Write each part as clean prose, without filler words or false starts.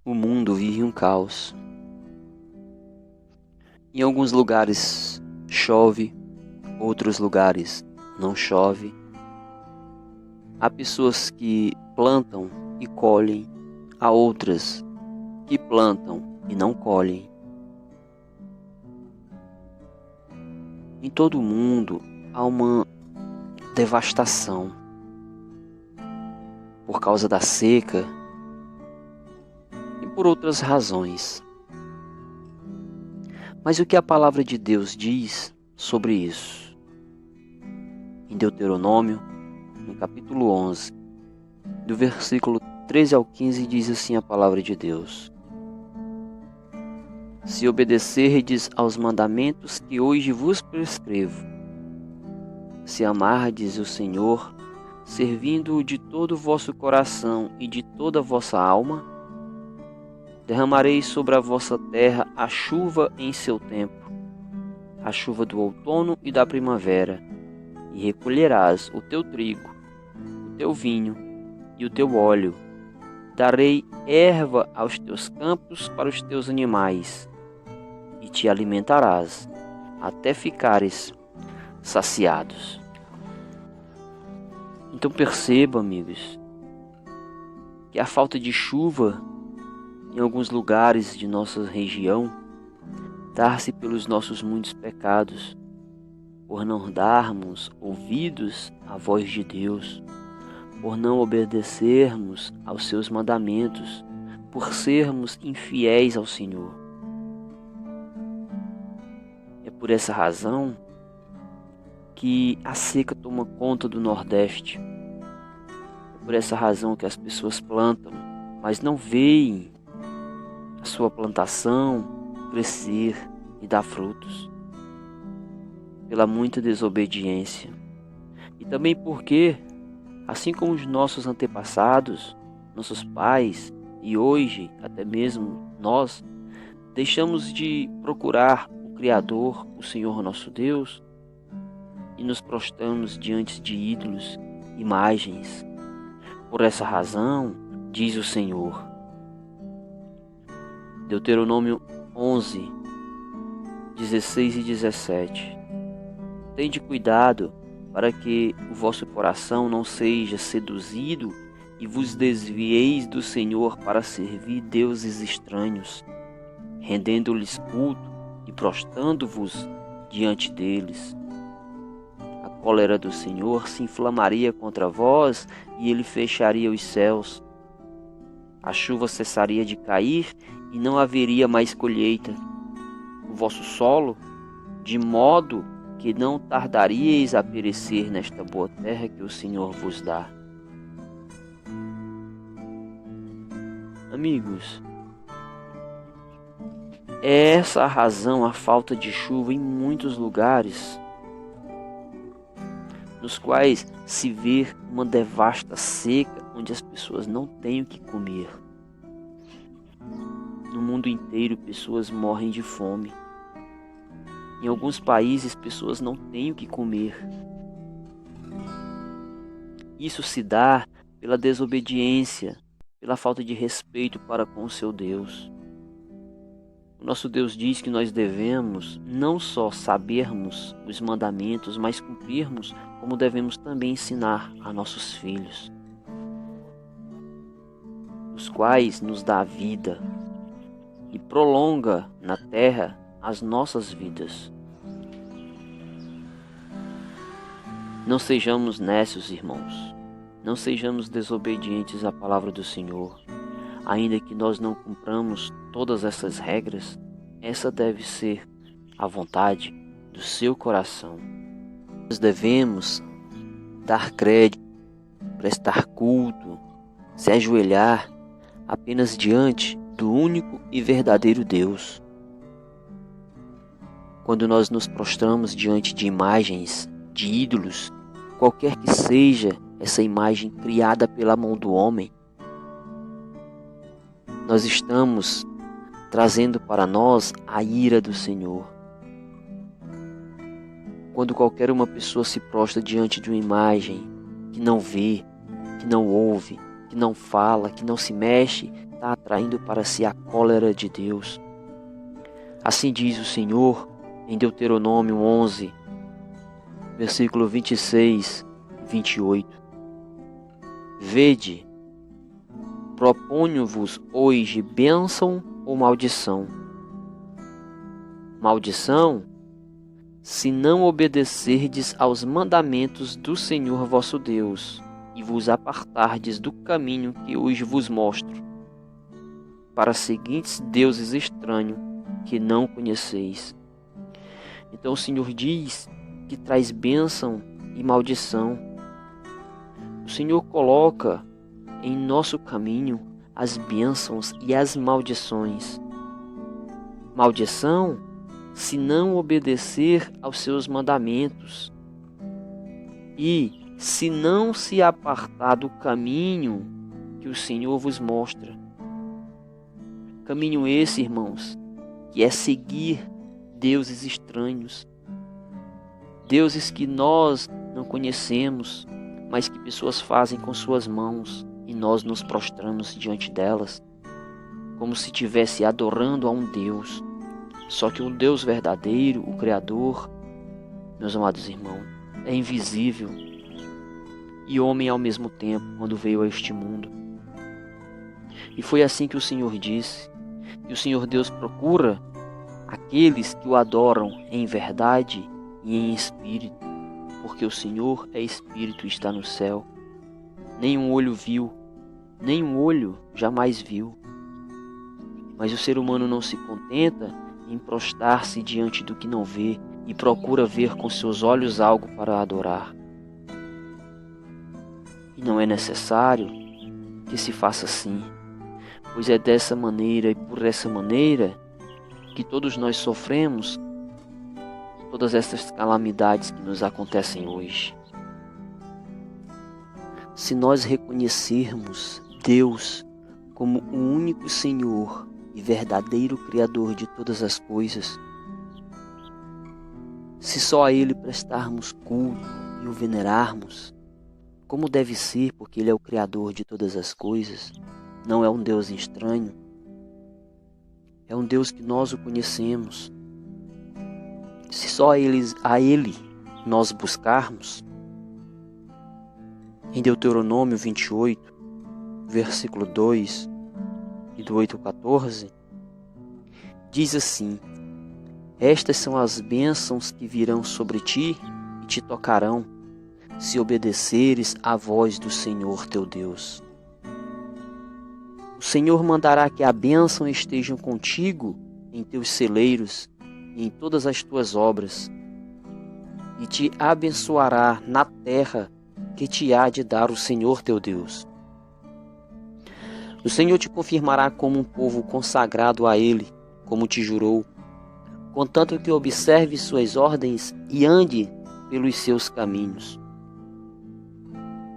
O mundo vive um caos. Em alguns lugares chove, outros lugares não chove. Há pessoas que plantam e colhem, há outras que plantam e não colhem. Em todo o mundo há uma devastação por causa da seca e por outras razões. Mas o que a palavra de Deus diz sobre isso? Em Deuteronômio, no capítulo 11, do versículo 13 ao 15, diz assim a palavra de Deus: Se obedecerdes aos mandamentos que hoje vos prescrevo, se amardes o Senhor, servindo-o de todo o vosso coração e de toda a vossa alma, derramarei sobre a vossa terra a chuva em seu tempo, a chuva do outono e da primavera, e recolherás o teu trigo, o teu vinho e o teu óleo. Darei erva aos teus campos para os teus animais, e te alimentarás até ficares saciados. Então perceba, amigos, que a falta de chuva em alguns lugares de nossa região dá-se pelos nossos muitos pecados, por não darmos ouvidos à voz de Deus, por não obedecermos aos seus mandamentos, por sermos infiéis ao Senhor. É por essa razão que a seca toma conta do Nordeste. É por essa razão que as pessoas plantam, mas não veem a sua plantação crescer e dar frutos, pela muita desobediência. E também porque, assim como os nossos antepassados, nossos pais e hoje até mesmo nós, deixamos de procurar o Criador, o Senhor nosso Deus, e nos prostramos diante de ídolos, imagens. Por essa razão, diz o Senhor, Deuteronômio 11, 16 e 17. Tende cuidado para que o vosso coração não seja seduzido e vos desvieis do Senhor para servir deuses estranhos, rendendo-lhes culto e prostrando-vos diante deles. A cólera do Senhor se inflamaria contra vós e ele fecharia os céus. A chuva cessaria de cair e não haveria mais colheita. O vosso solo, de modo que não tardaríeis a perecer nesta boa terra que o Senhor vos dá. Amigos, é essa a razão, a falta de chuva em muitos lugares, nos quais se vê uma devasta seca, onde as pessoas não têm o que comer. No mundo inteiro, pessoas morrem de fome. Em alguns países, pessoas não têm o que comer. Isso se dá pela desobediência, pela falta de respeito para com o seu Deus. O nosso Deus diz que nós devemos não só sabermos os mandamentos, mas cumprirmos, como devemos também ensinar a nossos filhos, os quais nos dá a vida e prolonga na terra as nossas vidas. Não sejamos nécios, irmãos. Não sejamos desobedientes à palavra do Senhor. Ainda que nós não cumpramos todas essas regras, essa deve ser a vontade do seu coração. Nós devemos dar crédito, prestar culto, se ajoelhar apenas diante do único e verdadeiro Deus. Quando nós nos prostramos diante de imagens, de ídolos, qualquer que seja essa imagem criada pela mão do homem, nós estamos trazendo para nós a ira do Senhor. Quando qualquer uma pessoa se prostra diante de uma imagem que não vê, que não ouve, que não fala, que não se mexe, está atraindo para si a cólera de Deus. Assim diz o Senhor em Deuteronômio 11, versículo 26 e 28. Vede, proponho-vos hoje bênção ou maldição. Maldição, se não obedecerdes aos mandamentos do Senhor vosso Deus, e vos apartardes do caminho que hoje vos mostro, para seguintes deuses estranhos que não conheceis. Então o Senhor diz que traz bênção e maldição. O Senhor coloca em nosso caminho as bênçãos e as maldições. Maldição, se não obedecer aos seus mandamentos e se não se apartar do caminho que o Senhor vos mostra. Caminho esse, irmãos, que é seguir deuses estranhos, deuses que nós não conhecemos, mas que pessoas fazem com suas mãos e nós nos prostramos diante delas, como se estivesse adorando a um Deus. Só que o Deus verdadeiro, o Criador, meus amados irmãos, é invisível e homem ao mesmo tempo quando veio a este mundo. E foi assim que o Senhor disse, que o Senhor Deus procura aqueles que o adoram em verdade e em espírito, porque o Senhor é espírito e está no céu. Nenhum olho viu, nenhum olho jamais viu. Mas o ser humano não se contenta em prostrar-se diante do que não vê e procura ver com seus olhos algo para adorar. E não é necessário que se faça assim, pois é dessa maneira e por essa maneira que todos nós sofremos todas estas calamidades que nos acontecem hoje. Se nós reconhecermos Deus como o único Senhor e verdadeiro Criador de todas as coisas, se só a Ele prestarmos culto e o venerarmos, como deve ser, porque Ele é o Criador de todas as coisas, não é um Deus estranho, é um Deus que nós o conhecemos. Se só a Ele nós buscarmos, em Deuteronômio 28, versículo 2 e do 8 ao 14, diz assim: estas são as bênçãos que virão sobre ti e te tocarão, se obedeceres à voz do Senhor teu Deus. O Senhor mandará que a bênção esteja contigo em teus celeiros e em todas as tuas obras, e te abençoará na terra que te há de dar o Senhor teu Deus. O Senhor te confirmará como um povo consagrado a Ele, como te jurou, contanto que observe suas ordens e ande pelos seus caminhos.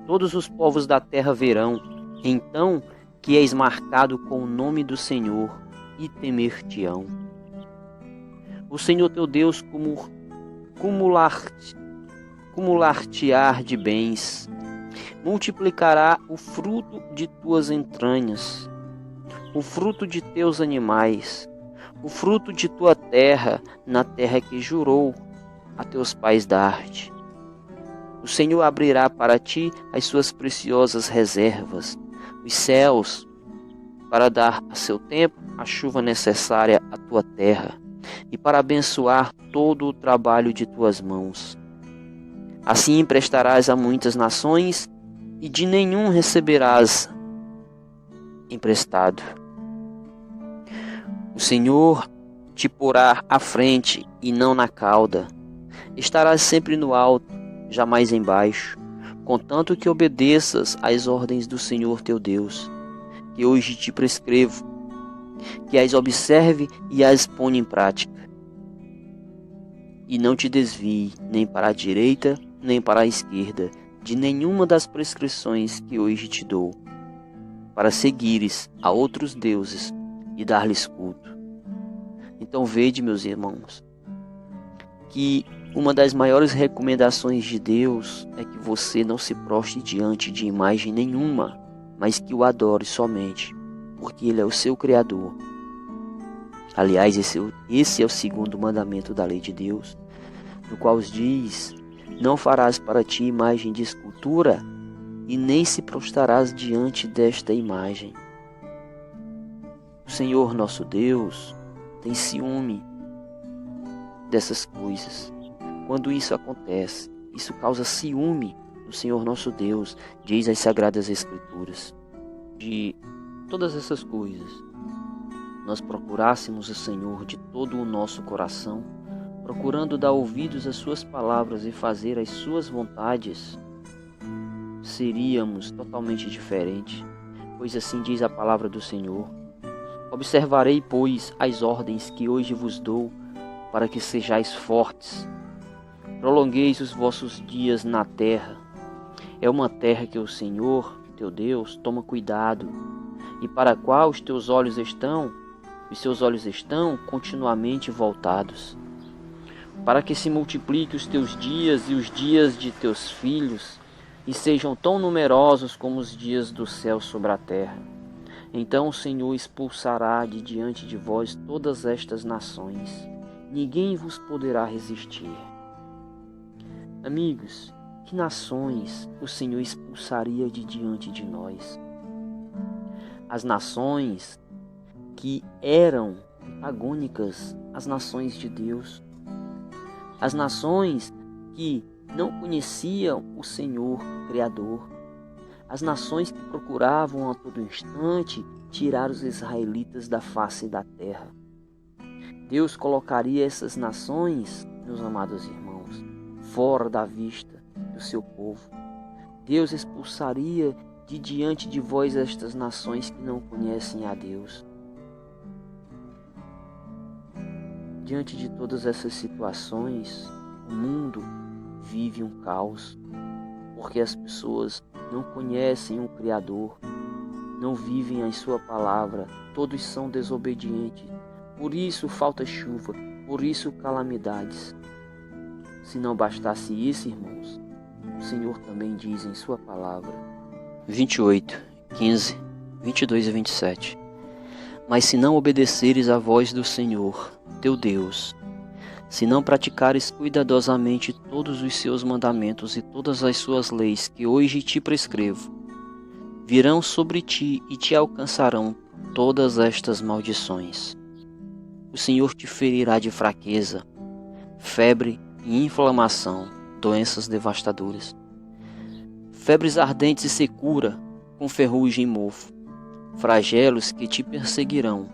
Todos os povos da terra verão, então, que és marcado com o nome do Senhor e temer-te-ão. O Senhor teu Deus cumular-te-á de bens, multiplicará o fruto de tuas entranhas, o fruto de teus animais, o fruto de tua terra, na terra que jurou a teus pais dar-te. O Senhor abrirá para ti as suas preciosas reservas, os céus, para dar a seu tempo a chuva necessária à tua terra, e para abençoar todo o trabalho de tuas mãos. Assim emprestarás a muitas nações, e de nenhum receberás emprestado. O Senhor te porá à frente e não na cauda. Estarás sempre no alto, jamais embaixo, contanto que obedeças às ordens do Senhor teu Deus, que hoje te prescrevo, que as observe e as ponha em prática. E não te desvie nem para a direita, nem para a esquerda, de nenhuma das prescrições que hoje te dou, para seguires a outros deuses e dar-lhes culto. Então vede, meus irmãos, que uma das maiores recomendações de Deus é que você não se prostre diante de imagem nenhuma, mas que o adore somente porque Ele é o seu Criador. Aliás, esse é o segundo mandamento da lei de Deus, no qual diz: não farás para ti imagem de escultura, e nem se prostrarás diante desta imagem. O Senhor nosso Deus tem ciúme dessas coisas. Quando isso acontece, isso causa ciúme do Senhor nosso Deus, diz as Sagradas Escrituras. De todas essas coisas, nós procurássemos o Senhor de todo o nosso coração, procurando dar ouvidos às suas palavras e fazer as suas vontades, seríamos totalmente diferentes, pois assim diz a palavra do Senhor: observarei, pois, as ordens que hoje vos dou, para que sejais fortes. Prolongueis os vossos dias na terra. É uma terra que o Senhor, teu Deus, toma cuidado, e para a qual os seus olhos estão continuamente voltados, para que se multiplique os teus dias e os dias de teus filhos, e sejam tão numerosos como os dias do céu sobre a terra. Então o Senhor expulsará de diante de vós todas estas nações. Ninguém vos poderá resistir. Amigos, que nações o Senhor expulsaria de diante de nós? As nações que eram antagônicas às nações de Deus. As nações que não conheciam o Senhor Criador. As nações que procuravam a todo instante tirar os israelitas da face da terra. Deus colocaria essas nações, meus amados irmãos, fora da vista do seu povo. Deus expulsaria de diante de vós estas nações que não conhecem a Deus. Diante de todas essas situações, o mundo vive um caos, porque as pessoas não conhecem o Criador, não vivem a sua palavra, todos são desobedientes. Por isso falta chuva, por isso calamidades. Se não bastasse isso, irmãos, o Senhor também diz em sua palavra, 28, 15, 22 e 27. Mas se não obedeceres à voz do Senhor, teu Deus, se não praticares cuidadosamente todos os seus mandamentos e todas as suas leis que hoje te prescrevo, virão sobre ti e te alcançarão todas estas maldições. O Senhor te ferirá de fraqueza, febre e inflamação, doenças devastadoras, febres ardentes e secura, com ferrugem e mofo, flagelos que te perseguirão,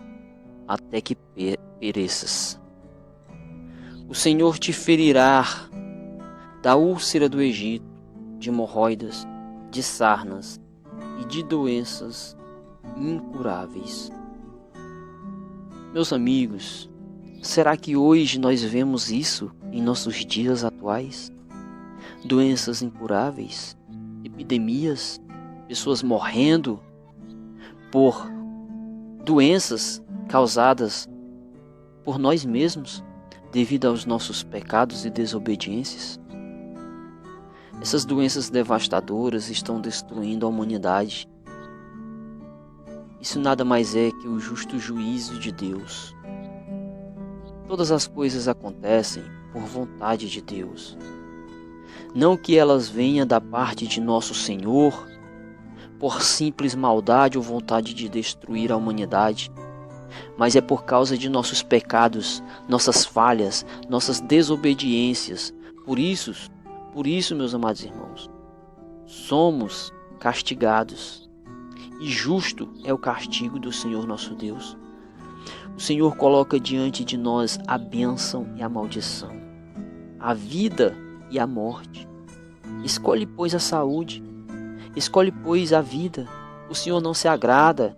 até que pereças. O Senhor te ferirá da úlcera do Egito, de hemorroidas, de sarnas e de doenças incuráveis. Meus amigos, será que hoje nós vemos isso em nossos dias atuais? Doenças incuráveis, epidemias, pessoas morrendo por doenças causadas por nós mesmos devido aos nossos pecados e desobediências. Essas doenças devastadoras estão destruindo a humanidade. Isso nada mais é que o justo juízo de Deus. Todas as coisas acontecem por vontade de Deus. Não que elas venham da parte de nosso Senhor, por simples maldade ou vontade de destruir a humanidade, mas é por causa de nossos pecados, nossas falhas, nossas desobediências. Por isso, meus amados irmãos, somos castigados. E justo é o castigo do Senhor nosso Deus. O Senhor coloca diante de nós a bênção e a maldição, a vida e a morte. Escolhe, pois, a saúde. Escolhe, pois, a vida. O Senhor não se agrada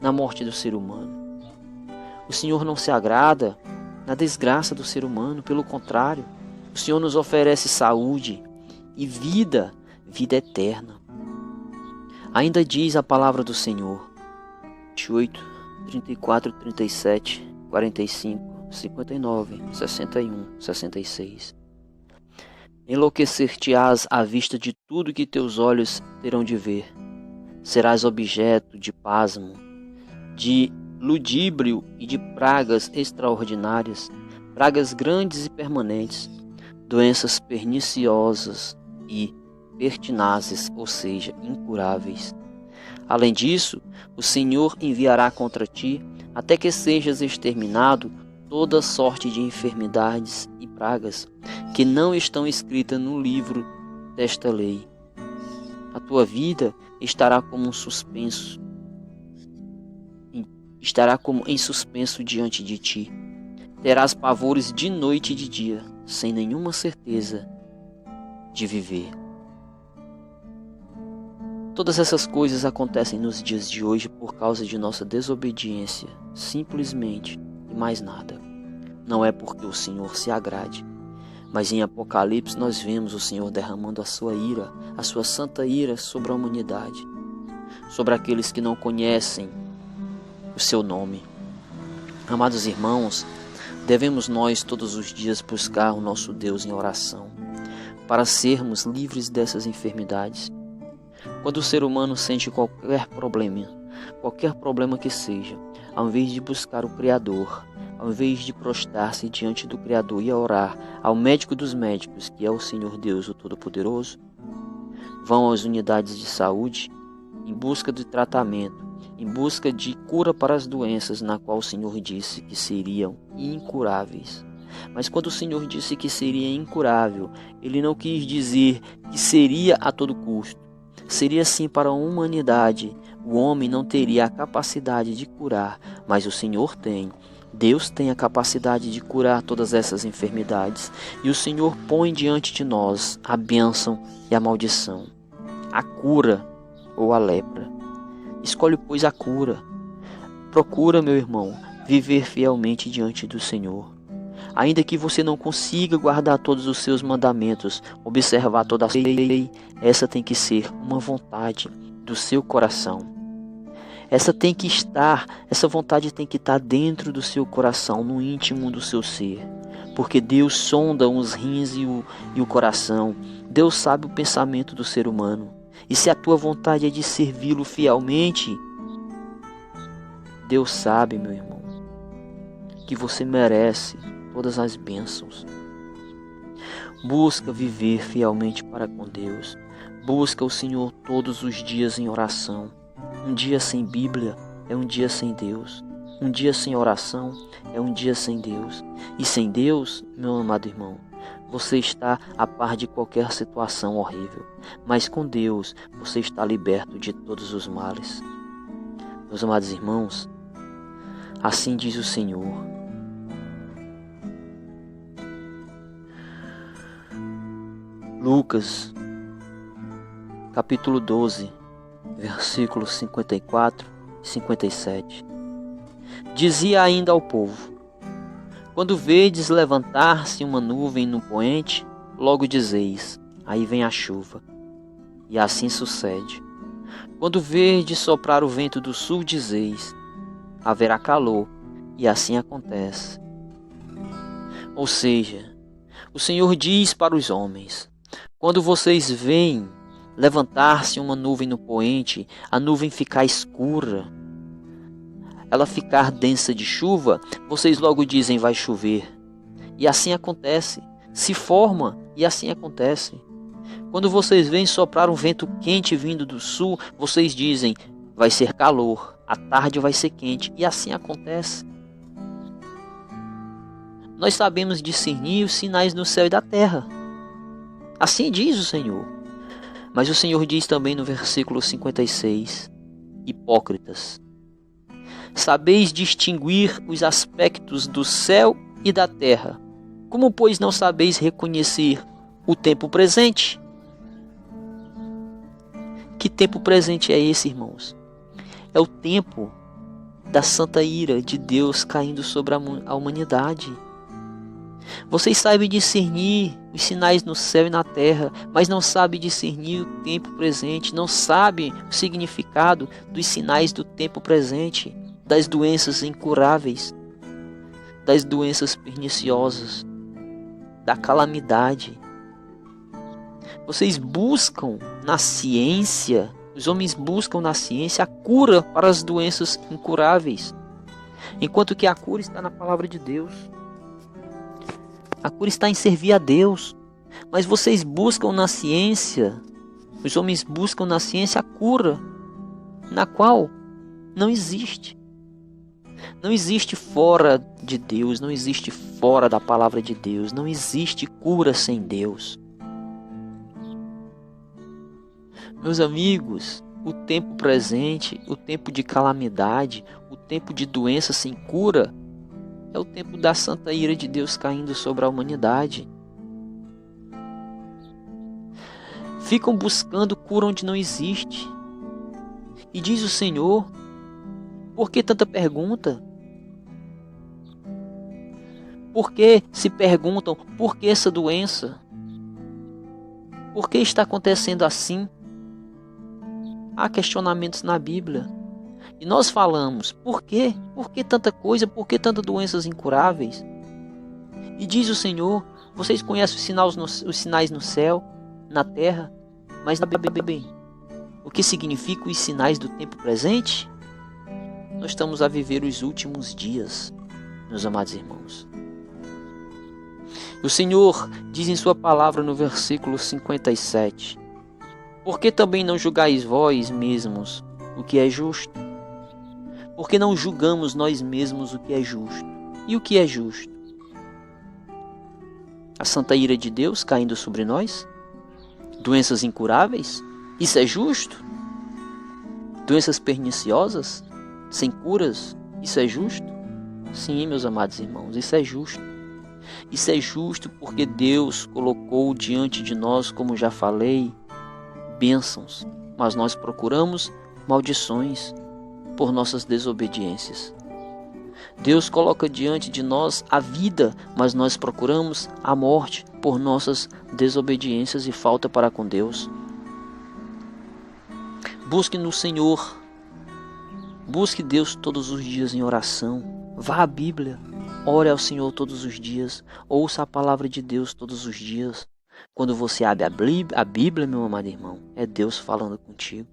na morte do ser humano. O Senhor não se agrada na desgraça do ser humano. Pelo contrário, o Senhor nos oferece saúde e vida eterna. Ainda diz a palavra do Senhor, 28, 34, 37, 45, 59, 61, 66. Enlouquecer-te-ás à vista de tudo que teus olhos terão de ver. serás objeto de pasmo, de ludíbrio e de pragas extraordinárias, pragas grandes e permanentes, doenças perniciosas e pertinazes, ou seja, incuráveis. Além disso, o Senhor enviará contra ti, até que sejas exterminado, toda sorte de enfermidades e pragas que não estão escritas no livro desta lei. A tua vida estará como em suspenso diante de ti. Terás pavores de noite e de dia, sem nenhuma certeza de viver. Todas essas coisas acontecem nos dias de hoje por causa de nossa desobediência, simplesmente, e mais nada. Não é porque o Senhor se agrade, mas em Apocalipse nós vemos o Senhor derramando a sua ira, a sua santa ira sobre a humanidade, sobre aqueles que não conhecem o seu nome. Amados irmãos, devemos nós todos os dias buscar o nosso Deus em oração, para sermos livres dessas enfermidades. Quando o ser humano sente qualquer problema que seja, ao invés de buscar o Criador, ao invés de prostrar-se diante do Criador e orar ao médico dos médicos, que é o Senhor Deus, o Todo-Poderoso, vão às unidades de saúde em busca de tratamento, em busca de cura para as doenças na qual o Senhor disse que seriam incuráveis. Mas quando o Senhor disse que seria incurável, Ele não quis dizer que seria a todo custo. Seria sim para a humanidade. O homem não teria a capacidade de curar, mas o Senhor tem. Deus tem a capacidade de curar todas essas enfermidades. E o Senhor põe diante de nós a bênção e a maldição, a cura ou a lepra. Escolhe, pois, a cura. Procura, meu irmão, viver fielmente diante do Senhor. Ainda que você não consiga guardar todos os seus mandamentos, observar toda a lei, essa tem que ser uma vontade do seu coração. Essa vontade tem que estar dentro do seu coração, no íntimo do seu ser. Porque Deus sonda os rins e o coração. Deus sabe o pensamento do ser humano. E se a tua vontade é de servi-lo fielmente, Deus sabe, meu irmão, que você merece todas as bênçãos. Busca viver fielmente para com Deus. Busca o Senhor todos os dias em oração. Um dia sem Bíblia é um dia sem Deus. Um dia sem oração é um dia sem Deus. E sem Deus, meu amado irmão, você está a par de qualquer situação horrível. Mas com Deus, você está liberto de todos os males. Meus amados irmãos, assim diz o Senhor. Lucas, capítulo 12, versículos 54 e 57. Dizia ainda ao povo: quando vedes levantar-se uma nuvem no poente, logo dizeis: aí vem a chuva. E assim sucede. Quando verdes soprar o vento do sul, dizeis: haverá calor. E assim acontece. Ou seja, o Senhor diz para os homens: quando vocês veem levantar-se uma nuvem no poente, a nuvem ficar escura, ela ficar densa de chuva, vocês logo dizem: vai chover. E assim acontece. Se forma e assim acontece. Quando vocês veem soprar um vento quente vindo do sul, vocês dizem: vai ser calor, à tarde vai ser quente. E assim acontece. Nós sabemos discernir os sinais no céu e da terra. Assim diz o Senhor. Mas o Senhor diz também no versículo 56: hipócritas, sabeis distinguir os aspectos do céu e da terra. Como, pois, não sabeis reconhecer o tempo presente? Que tempo presente é esse, irmãos? É o tempo da santa ira de Deus caindo sobre a humanidade. Vocês sabem discernir os sinais no céu e na terra, mas não sabem discernir o tempo presente, não sabem o significado dos sinais do tempo presente, das doenças incuráveis, das doenças perniciosas, da calamidade. Vocês buscam na ciência Os homens buscam na ciência a cura para as doenças incuráveis, enquanto que a cura está na palavra de Deus. A cura está em servir a Deus. Mas vocês buscam na ciência, os homens buscam na ciência a cura, na qual não existe. Não existe fora de Deus, não existe fora da palavra de Deus, não existe cura sem Deus. Meus amigos, o tempo presente, o tempo de calamidade, o tempo de doença sem cura, é o tempo da santa ira de Deus caindo sobre a humanidade. Ficam buscando cura onde não existe. E diz o Senhor, por que tanta pergunta? Por que se perguntam, por que essa doença? Por que está acontecendo assim? Há questionamentos na Bíblia. E nós falamos, por quê? Por que tanta coisa? Por que tantas doenças incuráveis? E diz o Senhor, vocês conhecem os sinais no céu, na terra, mas bem, o que significam os sinais do tempo presente? Nós estamos a viver os últimos dias, meus amados irmãos. O Senhor diz em sua palavra no versículo 57, por que também não julgais vós mesmos o que é justo? Por que não julgamos nós mesmos o que é justo? E o que é justo? A santa ira de Deus caindo sobre nós? Doenças incuráveis? Isso é justo? Doenças perniciosas? Sem curas? Isso é justo? Sim, meus amados irmãos, isso é justo. Isso é justo porque Deus colocou diante de nós, como já falei, bênçãos, mas nós procuramos maldições por nossas desobediências. Deus coloca diante de nós a vida, mas nós procuramos a morte por nossas desobediências e falta para com Deus. Busque no Senhor, busque Deus todos os dias em oração, vá à Bíblia, ore ao Senhor todos os dias, ouça a palavra de Deus todos os dias. Quando você abre a Bíblia, meu amado irmão, é Deus falando contigo.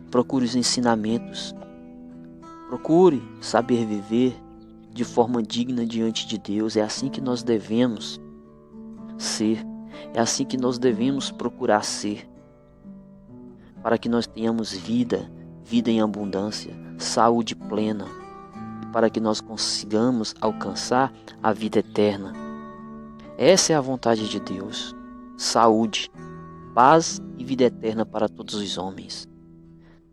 Procure os ensinamentos, procure saber viver de forma digna diante de Deus. É assim que nós devemos ser, é assim que nós devemos procurar ser, para que nós tenhamos vida em abundância, saúde plena, para que nós consigamos alcançar a vida eterna. Essa é a vontade de Deus, saúde, paz e vida eterna para todos os homens.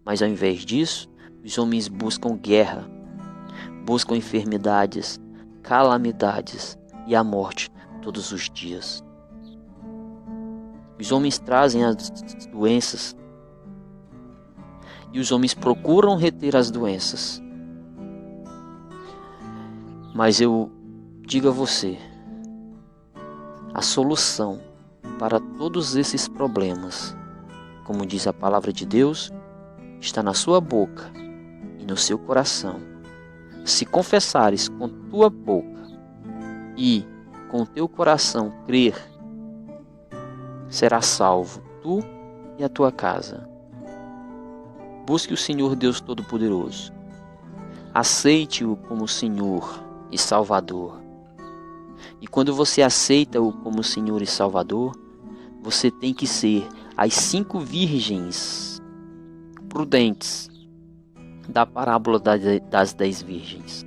Mas ao invés disso, os homens buscam guerra, buscam enfermidades, calamidades e a morte todos os dias. Os homens trazem as doenças e os homens procuram reter as doenças. Mas eu digo a você, a solução para todos esses problemas, como diz a palavra de Deus, está na sua boca e no seu coração. Se confessares com tua boca e com teu coração crer, serás salvo, tu e a tua casa. Busque o Senhor Deus Todo-Poderoso. Aceite-o como Senhor e Salvador. E quando você aceita-o como Senhor e Salvador, você tem que ser as 5 virgens prudentes da parábola das 10 virgens,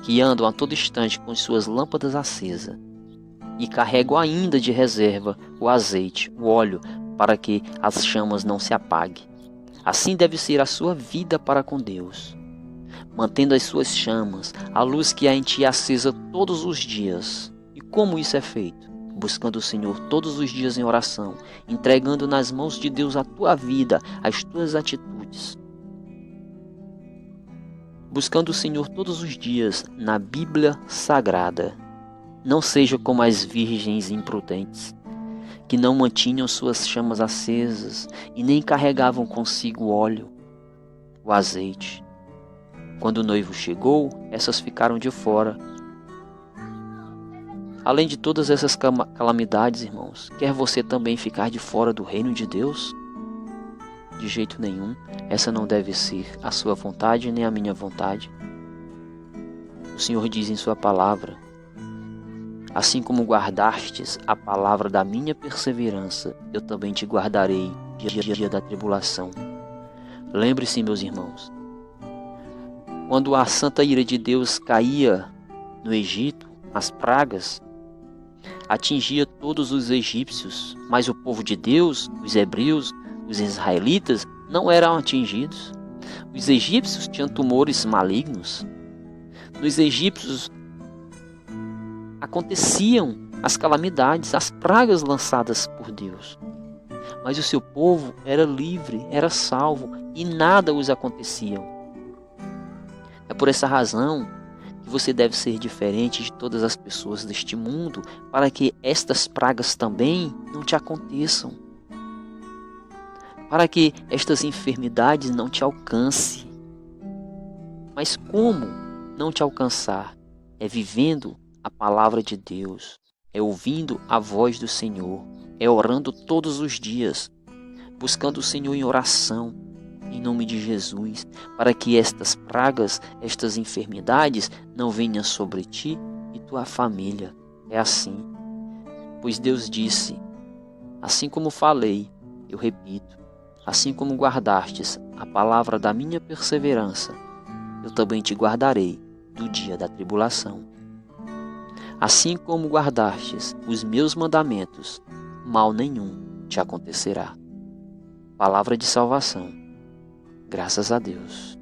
que andam a todo instante com suas lâmpadas acesas e carregam ainda de reserva o azeite, o óleo, para que as chamas não se apaguem. Assim deve ser a sua vida para com Deus, mantendo as suas chamas, a luz que há em ti acesa todos os dias. E como isso é feito? Buscando o Senhor todos os dias em oração, entregando nas mãos de Deus a tua vida, as tuas atitudes. Buscando o Senhor todos os dias na Bíblia Sagrada. Não seja como as virgens imprudentes, que não mantinham suas chamas acesas e nem carregavam consigo o óleo, o azeite. Quando o noivo chegou, essas ficaram de fora. Além de todas essas calamidades, irmãos, quer você também ficar de fora do reino de Deus? De jeito nenhum, essa não deve ser a sua vontade nem a minha vontade. O Senhor diz em sua palavra: assim como guardastes a palavra da minha perseverança, eu também te guardarei dia da tribulação. Lembre-se, meus irmãos, quando a santa ira de Deus caía no Egito, as pragas atingia todos os egípcios, mas o povo de Deus, os hebreus, os israelitas, não eram atingidos. Os egípcios tinham tumores malignos. Nos egípcios aconteciam as calamidades, as pragas lançadas por Deus. Mas o seu povo era livre, era salvo e nada os acontecia. É por essa razão que você deve ser diferente de todas as pessoas deste mundo, para que estas pragas também não te aconteçam. Para que estas enfermidades não te alcancem. Mas como não te alcançar? É vivendo a palavra de Deus, é ouvindo a voz do Senhor, é orando todos os dias, buscando o Senhor em oração, em nome de Jesus, para que estas pragas, estas enfermidades não venham sobre ti e tua família. É assim, pois Deus disse: assim como falei, eu repito, assim como guardastes a palavra da minha perseverança, eu também te guardarei do dia da tribulação. Assim como guardastes os meus mandamentos, mal nenhum te acontecerá. Palavra de salvação. Graças a Deus.